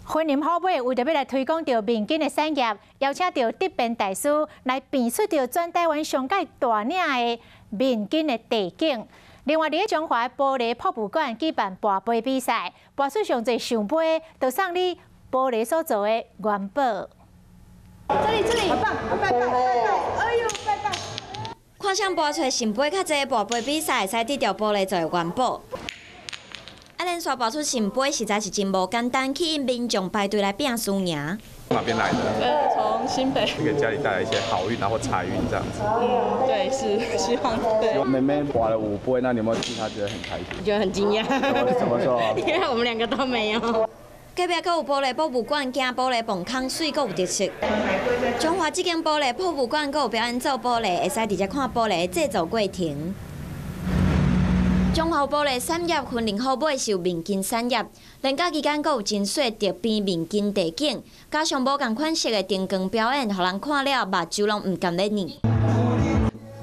婚林好买为着要来推广着民间的产业，邀请到德辩大师来辨出着全台湾上界大领的民间的地景。另外，伫中华玻璃博物馆举办拔杯比赛，拔出上侪奖杯，就送你玻璃所做的元宝。这里，好棒，拜拜，哎呦，拜拜！看谁拔出圣杯较济，拔杯比赛会使得到玻璃做的元宝。连续拔出圣杯实在是真无简单，吸引民众排队来拼输赢。哪边来的？从新北。给家里带来一些好运，然后财运这样子。对，是希望对。妹妹拔了5杯，那你有没有替她觉得很开心？觉得很惊讶。怎么说？因为我们2个都没有。隔壁还有玻璃博物馆，惊玻璃蹦空水，阁有特色。中华这间玻璃博物馆阁有表演做玻璃，会使直接看玻璃制作过程。中华玻璃产业婚林好买是民间产业，连假期间阁有真水特变民间地景，加上无同款式的灯光表演，互人看了目睭拢唔甘咧念。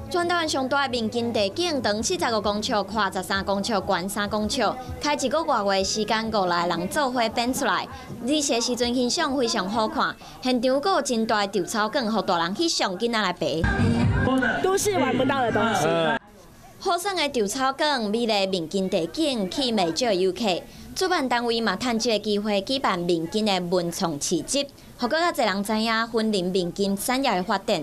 全台湾上大的民间地景，长45公尺，宽13公尺，悬3公尺，开一个外月时间，500个人做伙变出来。日射时阵欣赏非常好看，现场阁有真大的稻草梗，互大人翕相，囡仔来爬。都市玩不到的东西。好耍的稻草梗、美丽民间地景，吸引袂少游客。主办单位嘛，趁这个机会举办民间的文创市集，互更较侪人知影婚林民间产业的发展。